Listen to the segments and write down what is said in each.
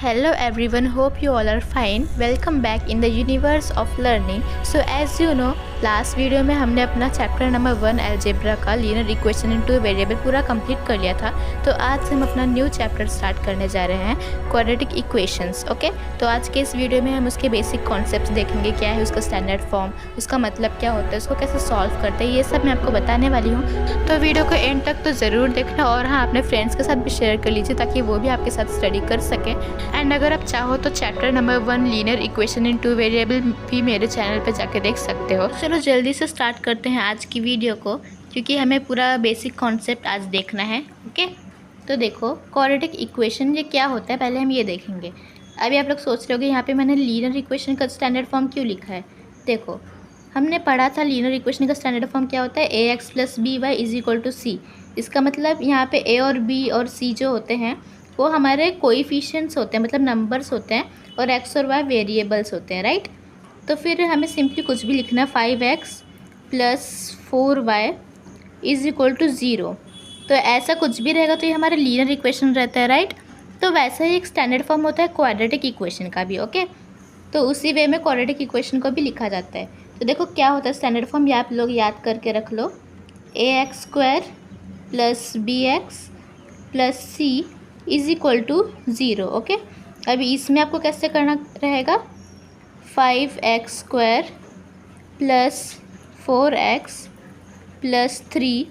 Hello everyone, hope you all are fine. Welcome back in the universe of learning. So as you know, last video में हमने अपना chapter number 1 algebra का linear equation into variable पूरा complete कर लिया था। तो आज हम अपना न्यू चैप्टर स्टार्ट करने जा रहे हैं, क्वाड्रेटिक इक्वेशंस। ओके, तो आज के इस वीडियो में हम उसके बेसिक कॉन्सेप्ट्स देखेंगे, क्या है उसका स्टैंडर्ड फॉर्म, उसका मतलब क्या होता है, उसको कैसे सॉल्व करते हैं, ये सब मैं आपको बताने वाली हूँ। तो वीडियो को एंड तक तो ज़रूर देखना और हाँ, अपने फ्रेंड्स के साथ भी शेयर कर लीजिए ताकि वो भी आपके साथ स्टडी कर सकें। एंड अगर आप चाहो तो chapter number 1 linear equation into variable भी मेरे चैनल पे जाके देख सकते हो। चलो जल्दी से स्टार्ट करते हैं आज की वीडियो को, क्योंकि हमें पूरा बेसिक कॉन्सेप्ट आज देखना है। ओके, तो देखो क्वाड्रेटिक इक्वेशन ये क्या होता है, पहले हम ये देखेंगे। अभी आप लोग सोच रहे होगे यहाँ पे मैंने लीनियर इक्वेशन का स्टैंडर्ड फॉर्म क्यों लिखा है। देखो, हमने पढ़ा था लीनियर इक्वेशन का स्टैंडर्ड फॉर्म क्या होता है, ax + by = c। इसका मतलब यहाँ पे a और b और c जो होते हैं वो हमारे कोएफिशिएंट्स होते हैं, मतलब नंबर्स होते हैं, और x और y वेरिएबल्स होते हैं, राइट। तो फिर हमें सिंपली कुछ भी लिखना है, 5x + 4y = 0। तो ऐसा कुछ भी रहेगा तो ये हमारा लीनियर इक्वेशन रहता है, राइट। तो वैसा ही एक स्टैंडर्ड फॉर्म होता है क्वाड्रेटिक इक्वेशन का भी। ओके, तो उसी वे में क्वाड्रेटिक इक्वेशन को भी लिखा जाता है। तो देखो क्या होता है स्टैंडर्ड फॉर्म, ये आप लोग याद करके रख लो, ax² + bx + c = 0। ओके, अभी इसमें आपको कैसे करना रहेगा, 5x² + 4x + 3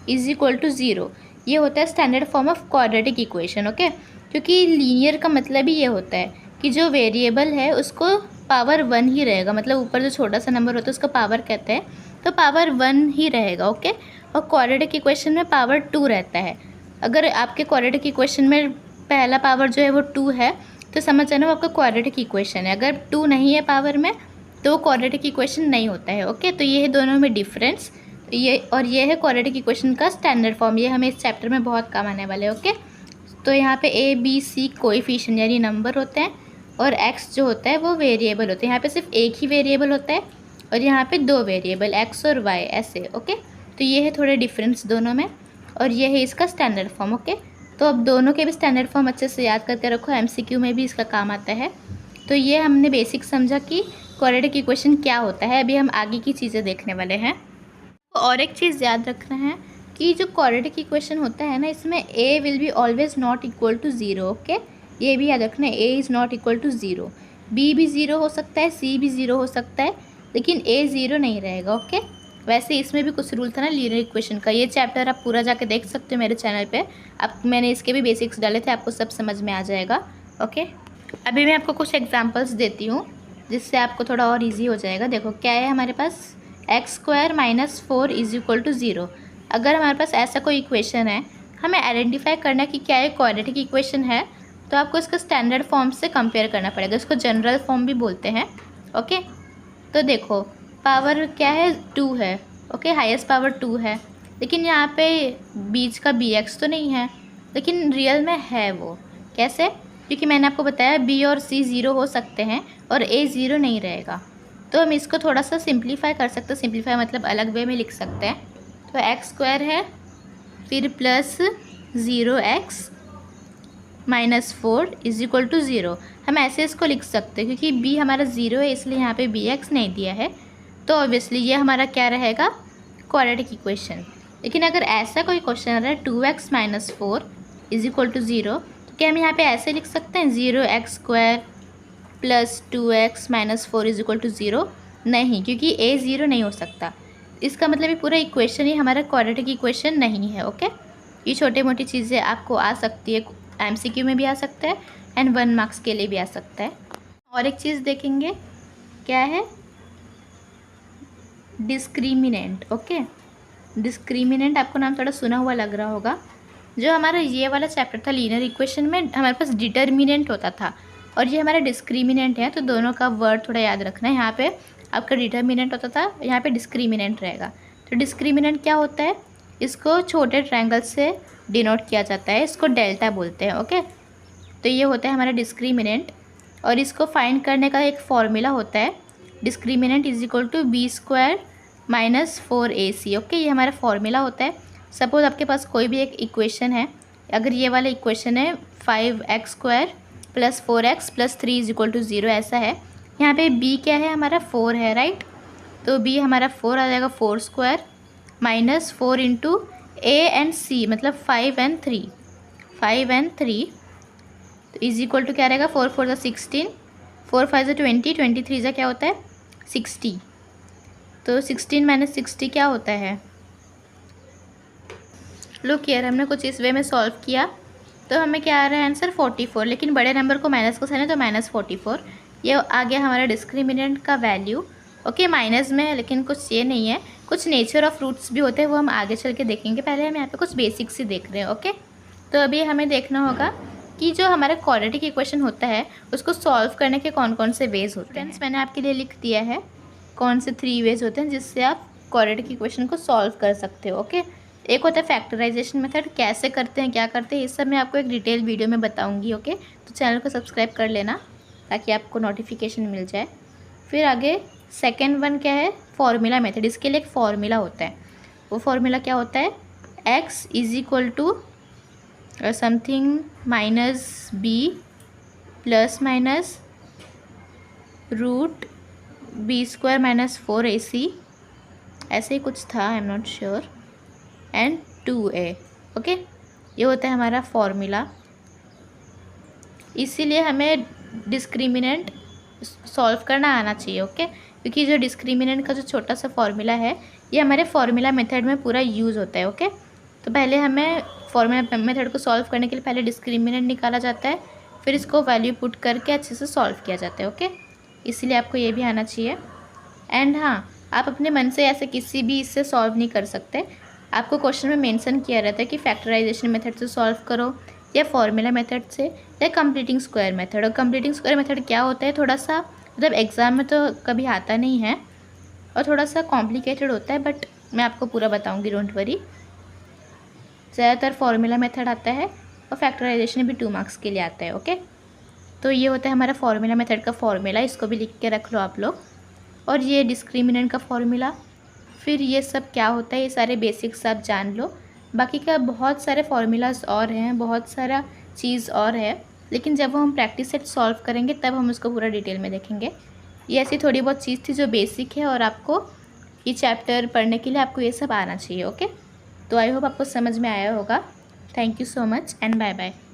= 0। ये होता है standard form of quadratic equation. Okay, क्योंकि लीनियर का मतलब ही ये होता है कि जो वेरिएबल है उसको पावर 1 ही रहेगा, मतलब ऊपर जो छोटा सा नंबर होता है उसका पावर कहते हैं, तो पावर 1 ही रहेगा। ओके, और क्वाड्रेटिक इक्वेशन में पावर 2 रहता है। अगर आपके क्वाड्रेटिक इक्वेशन में पहला पावर जो है वो 2 है तो समझ जाना वो आपका क्वाड्रेटिक इक्वेशन है। अगर 2 नहीं है पावर में तो वो क्वाड्रेटिक इक्वेशन नहीं होता है। ओके, तो ये है दोनों में डिफरेंस, ये और ये है क्वाड्रेटिक इक्वेशन का स्टैंडर्ड फॉर्म। ये हमें इस चैप्टर में बहुत काम आने वाले हैं। ओके, तो यहाँ पे a b c कोएफिशिएंट यानी नंबर होते हैं, और x जो होता है वो वेरिएबल होते हैं। यहाँ पे सिर्फ एक ही वेरिएबल होता है और यहाँ पे 2 वेरिएबल x और y ऐसे। ओके, तो ये है थोड़े डिफरेंस दोनों में, और ये है इसका स्टैंडर्ड फॉर्म। ओके, तो अब दोनों के भी स्टैंडर्ड फॉर्म अच्छे से याद करके रखो, MCQ में भी इसका काम आता है। तो ये हमने बेसिक समझा कि क्वाड्रेटिक इक्वेशन क्या होता है। अभी हम आगे की चीज़ें देखने वाले हैं। और एक चीज़ याद रखना है कि जो क्वाड्रेटिक इक्वेशन होता है ना, इसमें a will be always not equal to 0। Okay, ये भी याद रखना है, a is not equal to 0। b भी 0 हो सकता है, c भी 0 हो सकता है, लेकिन a 0 नहीं रहेगा। ओके, वैसे इसमें भी कुछ रूल था ना लीनियर इक्वेशन का, ये चैप्टर आप पूरा जाके देख सकते हो मेरे चैनल पे। अब मैंने इसके भी बेसिक्स डाले थे, आपको सब समझ में आ जाएगा। ओके, अभी मैं आपको कुछ एग्जांपल्स देती हूँ जिससे आपको थोड़ा और इजी हो जाएगा। देखो क्या है हमारे पास, x² - 4 = 0। अगर हमारे पास ऐसा कोई इक्वेशन है, हमें आइडेंटिफाई करना कि क्या ये क्वाड्रेटिक इक्वेशन है, तो आपको इसका स्टैंडर्ड फॉर्म से कंपेयर करना पड़ेगा। इसको जनरल फॉर्म भी बोलते हैं। ओके, तो देखो पावर क्या है, 2 है। ओके, हाईएस्ट पावर 2 है, लेकिन यहाँ पे बीच का bx तो नहीं है, लेकिन रियल में है। वो कैसे, क्योंकि मैंने आपको बताया b और c 0 हो सकते हैं और a 0 नहीं रहेगा। तो हम इसको थोड़ा सा सिंप्लीफाई कर सकते हैं। सिंप्लीफाई मतलब अलग वे में लिख सकते हैं। तो x² है, फिर + 0x - 4 = 0। हम ऐसे इसको लिख सकते हैं, क्योंकि b हमारा 0 है इसलिए यहाँ पे bx नहीं दिया है, तो ऑब्वियसली ये हमारा क्या रहेगा, क्वाड्रेटिक इक्वेशन। लेकिन अगर ऐसा कोई क्वेश्चन आ रहा है 2x - 4 = 0, तो क्या हम यहाँ पे ऐसे लिख सकते हैं 0x² + 2x - 4 = 0? नहीं, क्योंकि a 0 नहीं हो सकता। इसका मतलब ये पूरा इक्वेशन ही हमारा क्वाड्रेटिक इक्वेशन नहीं है। ओके, ये छोटी मोटी चीज़ें आपको आ सकती है, MCQ में भी आ सकता है एंड 1 मार्क्स के लिए भी आ सकता है। और एक चीज़ देखेंगे, क्या है, डिस्क्रिमिनेंट। ओके, डिस्क्रिमिनेंट आपको नाम थोड़ा सुना हुआ लग रहा होगा। जो हमारा ये वाला चैप्टर था लीनियर इक्वेशन में, हमारे पास डिटर्मिनेंट होता था और ये हमारा डिस्क्रिमिनेंट है, तो दोनों का वर्ड थोड़ा याद रखना है। यहाँ पे आपका डिटर्मिनेंट होता था, यहाँ पे डिस्क्रिमिनेंट रहेगा। तो डिस्क्रिमिनेंट क्या होता है, इसको छोटे ट्रायंगल से डिनोट किया जाता है, इसको डेल्टा बोलते हैं। ओके, तो ये होता है हमारा डिस्क्रिमिनेंट, और इसको फाइंड करने का एक फॉर्मूला होता है, डिस्क्रिमिनेंट = b² - 4ac। ओके, ये हमारा फॉर्मूला होता है। सपोज़ आपके पास कोई भी एक इक्वेशन है, अगर ये वाला इक्वेशन है 5x² plus 4x plus 3 is equal to 0, ऐसा है। यहाँ पे b क्या है हमारा 4 है, राइट। तो b हमारा 4 आ जाएगा, 4 square minus 4 into a and c मतलब 5 एंड 3 तो इज इक्वल टू क्या रहेगा, 4 4 16, 4 5 20, 23 क्या होता है 60। तो 16 माइनस 60 क्या होता है, लुक यार हमने कुछ इस वे में सॉल्व किया तो हमें क्या आ रहा है आंसर 44, लेकिन बड़े नंबर को माइनस को साइन है तो माइनस 44। ये आ गया हमारा डिस्क्रिमिनेंट का वैल्यू। ओके माइनस में है, लेकिन कुछ ये नहीं है, कुछ नेचर ऑफ रूट्स भी होते हैं, वो हम आगे चल के देखेंगे। पहले हम यहाँ पे कुछ बेसिक्स ही देख रहे हैं। ओके तो अभी हमें देखना होगा कि जो हमारा क्वाड्रेटिक इक्वेशन होता है उसको सॉल्व करने के कौन कौन से वेज होते हैं। मैंने आपके लिए लिख दिया है कौन से 3 वेज होते हैं जिससे आप क्वाड्रेटिक इक्वेशन को सॉल्व कर सकते हो। ओके एक होता है फैक्टराइजेशन मेथड, कैसे करते हैं क्या करते हैं ये सब मैं आपको एक डिटेल वीडियो में बताऊंगी। ओके तो चैनल को सब्सक्राइब कर लेना ताकि आपको नोटिफिकेशन मिल जाए। फिर आगे सेकेंड वन क्या है, फॉर्मूला मेथड। इसके लिए एक फॉर्मूला होता है, वो फॉर्मूला क्या होता है, x is equal to something minus b plus minus root b square minus 4ac, ऐसे ही कुछ था, I am not sure, and 2a। Okay ये होता है हमारा फॉर्मूला। इसीलिए हमें डिस्क्रिमिनेंट सॉल्व करना आना चाहिए। ओके क्योंकि जो डिस्क्रिमिनेंट का जो छोटा सा फॉर्मूला है ये हमारे फॉर्मूला मेथड में पूरा यूज़ होता है। ओके तो पहले हमें फॉर्मूला मेथड को सॉल्व करने के लिए पहले डिस्क्रिमिनेंट निकाला जाता है, फिर इसको वैल्यू पुट करके अच्छे से सॉल्व किया जाता है। ओके इसीलिए आपको ये भी आना चाहिए। एंड हाँ आप अपने मन से ऐसे किसी भी इससे सॉल्व नहीं कर सकते, आपको क्वेश्चन में मेंशन किया रहता है कि फैक्टराइजेशन मेथड से सॉल्व करो या फॉर्मूला मेथड से या कंप्लीटिंग स्क्वायर मेथड। और कंप्लीटिंग स्क्वायर मेथड क्या होता है, थोड़ा सा मतलब एग्ज़ाम में तो कभी आता नहीं है और थोड़ा सा कॉम्प्लिकेटेड होता है, बट मैं आपको पूरा बताऊंगी, डोंट वरी। ज़्यादातर फॉर्मूला मेथड आता है और फैक्टराइजेशन भी 2 मार्क्स के लिए आता है। ओके तो ये होता है हमारा फॉर्मूला मेथड का फॉर्मूला, इसको भी लिख के रख लो आप लोग। और ये डिस्क्रिमिनेंट का फॉर्मूला, फिर ये सब क्या होता है ये सारे बेसिक्स आप जान लो। बाकी का बहुत सारे फार्मूलाज और हैं, बहुत सारा चीज़ और है, लेकिन जब वो हम प्रैक्टिस सेट सॉल्व करेंगे तब हम उसको पूरा डिटेल में देखेंगे। ये ऐसी थोड़ी बहुत चीज़ थी जो बेसिक है और आपको ये चैप्टर पढ़ने के लिए आपको ये सब आना चाहिए। ओके तो आई होप आपको समझ में आया होगा। Thank you so much and bye bye.